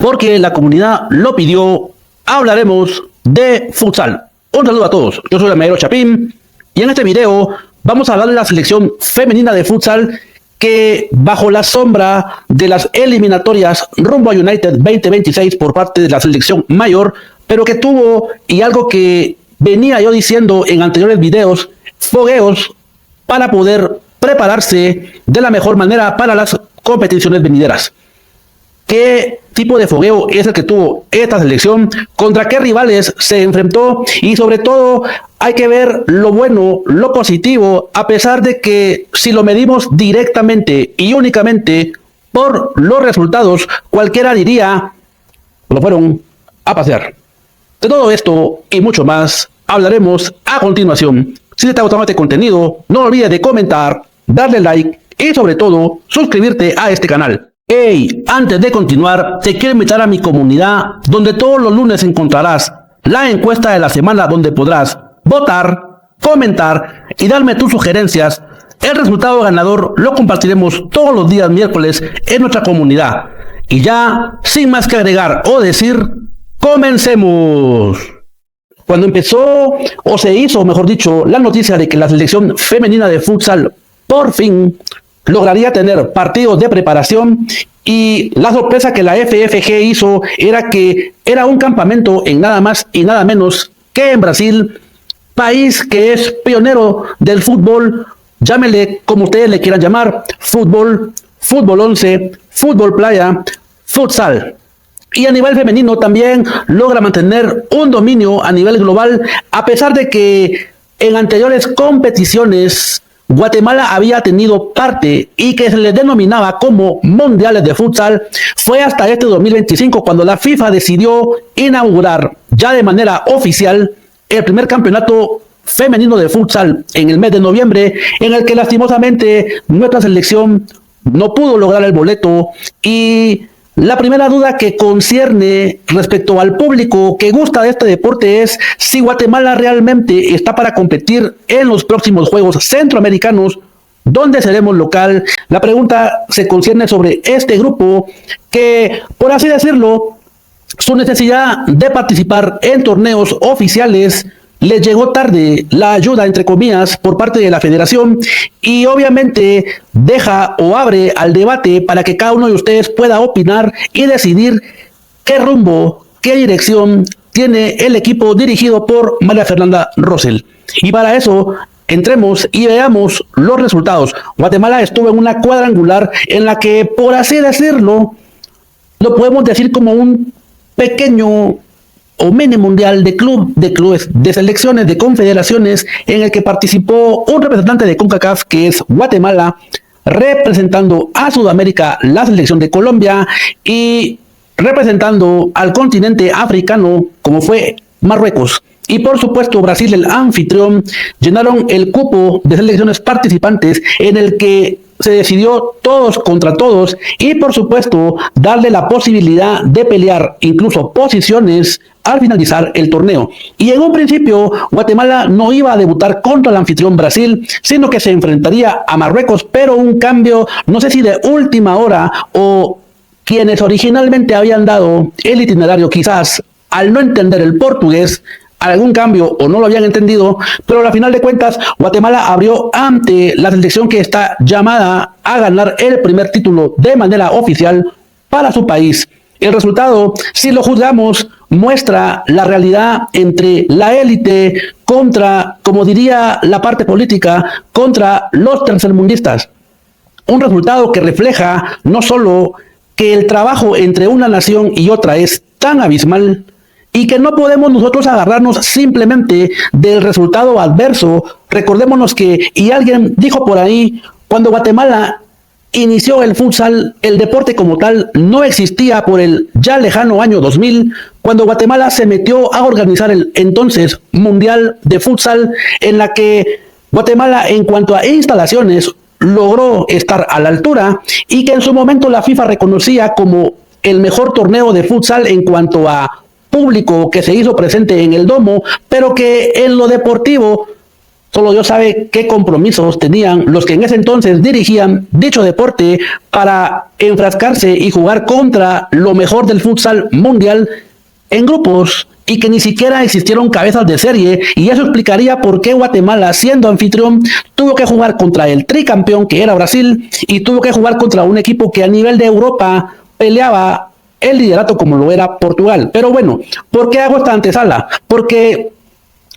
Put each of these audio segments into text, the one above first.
porque la comunidad lo pidió, hablaremos de futsal. Un saludo a todos, yo soy Ramiro Chapín y en este video vamos a hablar de la selección femenina de futsal que bajo la sombra de las eliminatorias rumbo a United 2026 por parte de la selección mayor, pero que tuvo, y algo que venía yo diciendo en anteriores videos, fogueos para poder prepararse de la mejor manera para las competiciones venideras. ¿Qué tipo de fogueo es el que tuvo esta selección? ¿Contra qué rivales se enfrentó? Y sobre todo hay que ver lo bueno, lo positivo, a pesar de que si lo medimos directamente y únicamente por los resultados, cualquiera diría, lo fueron a pasear. De todo esto y mucho más hablaremos a continuación. Si te está gustando este contenido, no olvides de comentar, darle like y sobre todo suscribirte a este canal. Hey, antes de continuar, te quiero invitar a mi comunidad, donde todos los lunes encontrarás la encuesta de la semana donde podrás votar, comentar y darme tus sugerencias. El resultado ganador lo compartiremos todos los días miércoles en nuestra comunidad. Y ya, sin más que agregar o decir, ¡comencemos! Cuando empezó, o se hizo, mejor dicho, la noticia de que la selección femenina de futsal por fin lograría tener partidos de preparación, y la sorpresa que la FFG hizo era que era un campamento en nada más y nada menos que en Brasil, país que es pionero del fútbol, llámele como ustedes le quieran llamar, fútbol, fútbol 11, fútbol playa, futsal. Y a nivel femenino también logra mantener un dominio a nivel global, a pesar de que en anteriores competiciones Guatemala había tenido parte y que se le denominaba como mundiales de futsal. Fue hasta este 2025 cuando la FIFA decidió inaugurar ya de manera oficial el primer campeonato femenino de futsal en el mes de noviembre, en el que lastimosamente nuestra selección no pudo lograr el boleto. Y la primera duda que concierne respecto al público que gusta de este deporte es si Guatemala realmente está para competir en los próximos Juegos Centroamericanos, donde seremos local. La pregunta se concierne sobre este grupo que, por así decirlo, su necesidad de participar en torneos oficiales les llegó tarde la ayuda, entre comillas, por parte de la federación, y obviamente deja o abre al debate para que cada uno de ustedes pueda opinar y decidir qué rumbo, qué dirección tiene el equipo dirigido por María Fernanda Rosell. Y para eso, entremos y veamos los resultados. Guatemala estuvo en una cuadrangular en la que, por así decirlo, lo podemos decir como un pequeño o mini mundial de clubes, de selecciones, de confederaciones, en el que participó un representante de CONCACAF, que es Guatemala, representando a Sudamérica la selección de Colombia, y representando al continente africano, como fue Marruecos. Y por supuesto Brasil, el anfitrión, llenaron el cupo de selecciones participantes en el que se decidió todos contra todos, y por supuesto darle la posibilidad de pelear incluso posiciones al finalizar el torneo. Y en un principio Guatemala no iba a debutar contra el anfitrión Brasil, sino que se enfrentaría a Marruecos, pero un cambio, no sé si de última hora, o quienes originalmente habían dado el itinerario quizás al no entender el portugués, algún cambio o no lo habían entendido, pero a la final de cuentas Guatemala abrió ante la selección que está llamada a ganar el primer título de manera oficial para su país. El resultado, si lo juzgamos, muestra la realidad entre la élite contra, como diría la parte política, contra los tercermundistas. Un resultado que refleja no solo que el trabajo entre una nación y otra es tan abismal, y que no podemos nosotros agarrarnos simplemente del resultado adverso. Recordémonos que, y alguien dijo por ahí, cuando Guatemala inició el futsal, el deporte como tal no existía por el ya lejano año 2000, cuando Guatemala se metió a organizar el entonces Mundial de Futsal, en la que Guatemala, en cuanto a instalaciones, logró estar a la altura, y que en su momento la FIFA reconocía como el mejor torneo de futsal en cuanto a público que se hizo presente en el domo, pero que en lo deportivo Solo Dios sabe qué compromisos tenían los que en ese entonces dirigían dicho deporte para enfrascarse y jugar contra lo mejor del futsal mundial en grupos y que ni siquiera existieron cabezas de serie, y eso explicaría por qué Guatemala, siendo anfitrión, tuvo que jugar contra el tricampeón que era Brasil y tuvo que jugar contra un equipo que a nivel de Europa peleaba el liderato como lo era Portugal. Pero bueno, ¿por qué hago esta antesala? Porque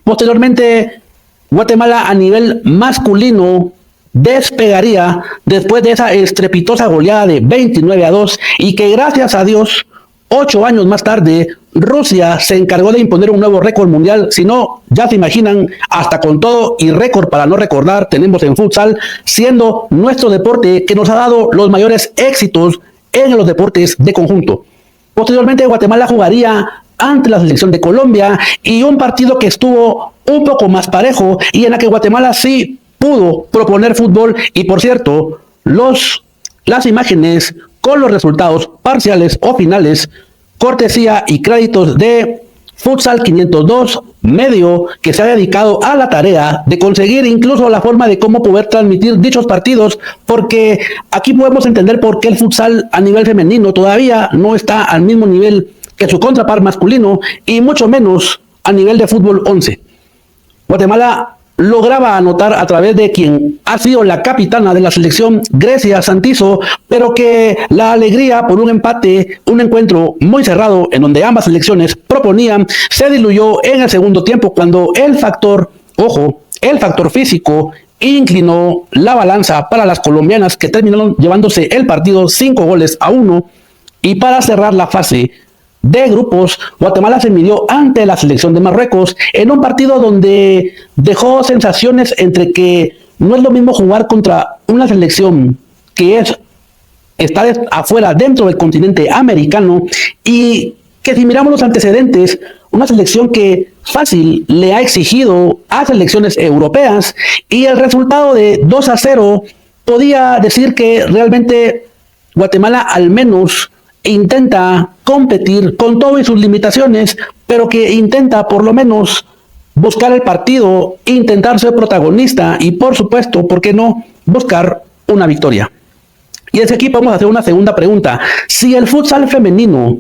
posteriormente Guatemala a nivel masculino despegaría después de esa estrepitosa goleada de 29-2 y que gracias a Dios 8 años más tarde Rusia se encargó de imponer un nuevo récord mundial. Si no, ya se imaginan, hasta con todo y récord para no recordar tenemos en futsal, siendo nuestro deporte que nos ha dado los mayores éxitos en los deportes de conjunto. Posteriormente Guatemala jugaría ante la selección de Colombia y un partido que estuvo un poco más parejo y en la que Guatemala sí pudo proponer fútbol. Y por cierto, las imágenes con los resultados parciales o finales, cortesía y créditos de Futsal 502, medio que se ha dedicado a la tarea de conseguir incluso la forma de cómo poder transmitir dichos partidos, porque aquí podemos entender por qué el futsal a nivel femenino todavía no está al mismo nivel que su contrapar masculino y mucho menos a nivel de fútbol 11. Guatemala lograba anotar a través de quien ha sido la capitana de la selección, Grecia Santizo, pero que la alegría por un empate, un encuentro muy cerrado en donde ambas selecciones proponían, se diluyó en el segundo tiempo cuando el factor físico inclinó la balanza para las colombianas, que terminaron llevándose el partido 5-1. Y para cerrar la fase de grupos, Guatemala se midió ante la selección de Marruecos en un partido donde dejó sensaciones entre que no es lo mismo jugar contra una selección que está afuera dentro del continente americano, y que si miramos los antecedentes, una selección que fácil le ha exigido a selecciones europeas, y el resultado de 2-0 podía decir que realmente Guatemala al menos intenta competir con todo y sus limitaciones, pero que intenta por lo menos buscar el partido, intentar ser protagonista y por supuesto, ¿por qué no?, buscar una victoria. Y desde aquí vamos a hacer una segunda pregunta. Si el futsal femenino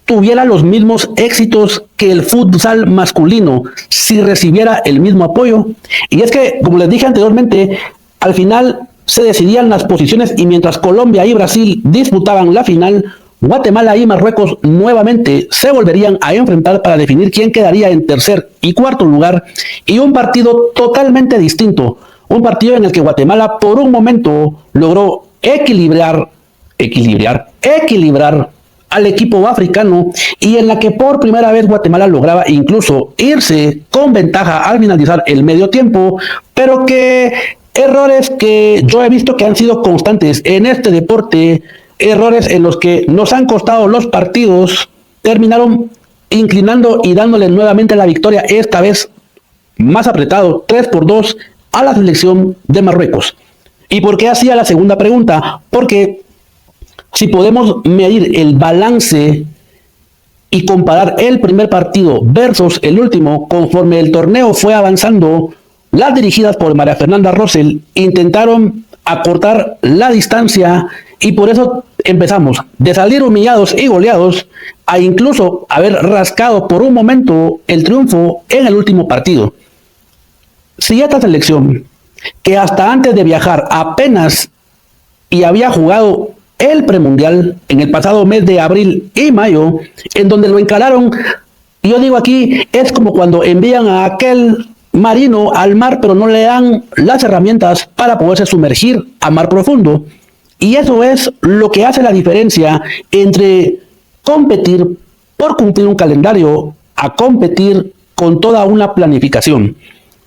tuviera los mismos éxitos que el futsal masculino, si recibiera el mismo apoyo, y es que, como les dije anteriormente, al final se decidían las posiciones, y mientras Colombia y Brasil disputaban la final, Guatemala y Marruecos nuevamente se volverían a enfrentar para definir quién quedaría en tercer y cuarto lugar, y un partido totalmente distinto, un partido en el que Guatemala por un momento logró equilibrar al equipo africano, y en la que por primera vez Guatemala lograba incluso irse con ventaja al finalizar el medio tiempo, pero que errores que yo he visto que han sido constantes en este deporte, errores en los que nos han costado los partidos, terminaron inclinando y dándole nuevamente la victoria, esta vez más apretado, 3-2 a la selección de Marruecos. ¿Y por qué hacía la segunda pregunta? Porque si podemos medir el balance y comparar el primer partido versus el último, conforme el torneo fue avanzando, las dirigidas por María Fernanda Rosell intentaron acortar la distancia, y por eso empezamos de salir humillados y goleados a incluso haber rascado por un momento el triunfo en el último partido. Si esta selección, que hasta antes de viajar apenas y había jugado el premundial en el pasado mes de abril y mayo, en donde lo encararon, yo digo aquí, es como cuando envían a aquel marino al mar, pero no le dan las herramientas para poderse sumergir a mar profundo. Y eso es lo que hace la diferencia entre competir por cumplir un calendario a competir con toda una planificación.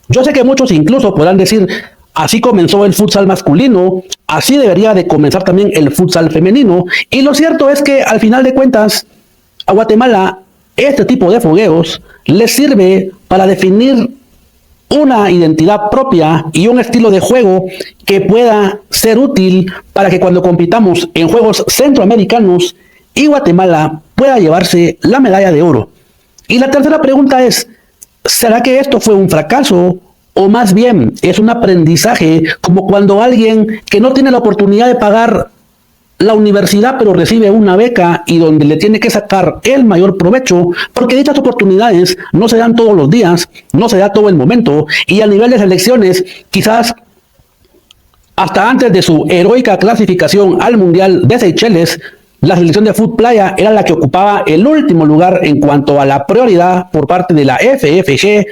Yo sé que muchos incluso podrán decir, así comenzó el futsal masculino, así debería de comenzar también el futsal femenino, y lo cierto es que al final de cuentas a Guatemala este tipo de fogueos les sirve para definir una identidad propia y un estilo de juego que pueda ser útil para que cuando compitamos en Juegos Centroamericanos y Guatemala pueda llevarse la medalla de oro. Y la tercera pregunta es, ¿será que esto fue un fracaso o más bien es un aprendizaje como cuando alguien que no tiene la oportunidad de pagar la universidad pero recibe una beca y donde le tiene que sacar el mayor provecho porque dichas oportunidades no se dan todos los días, no se da todo el momento y a nivel de selecciones quizás hasta antes de su heroica clasificación al Mundial de Seychelles, la selección de fútbol playa era la que ocupaba el último lugar en cuanto a la prioridad por parte de la FFG,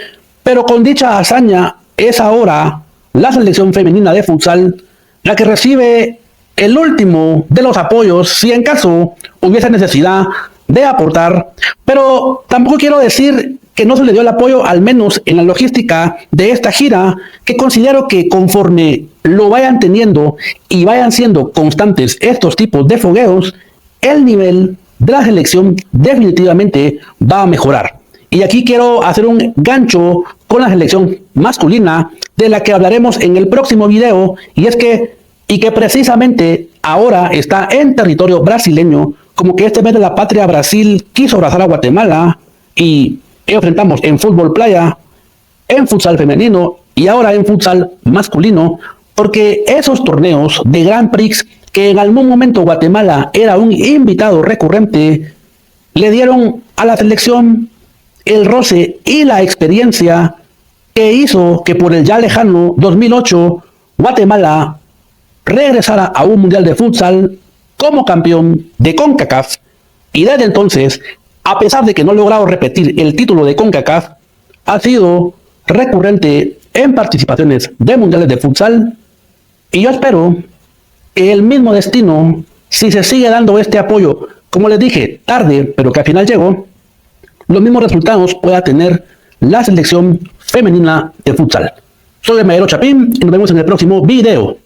pero con dicha hazaña es ahora la selección femenina de futsal la que recibe el último de los apoyos si en caso hubiese necesidad de aportar, pero tampoco quiero decir que no se le dio el apoyo, al menos en la logística de esta gira, que considero que conforme lo vayan teniendo y vayan siendo constantes estos tipos de fogueos, el nivel de la selección definitivamente va a mejorar. Y aquí quiero hacer un gancho con la selección masculina, de la que hablaremos en el próximo video, y que precisamente ahora está en territorio brasileño, como que este mes de la patria Brasil quiso abrazar a Guatemala y enfrentamos en fútbol playa, en futsal femenino y ahora en futsal masculino, porque esos torneos de Grand Prix que en algún momento Guatemala era un invitado recurrente, le dieron a la selección el roce y la experiencia que hizo que por el ya lejano 2008 Guatemala regresara a un mundial de futsal como campeón de CONCACAF, y desde entonces, a pesar de que no ha logrado repetir el título de CONCACAF, ha sido recurrente en participaciones de mundiales de futsal, y yo espero que el mismo destino, si se sigue dando este apoyo, como les dije, tarde, pero que al final llegó, los mismos resultados pueda tener la selección femenina de futsal. Soy el Maero Chapín y nos vemos en el próximo video.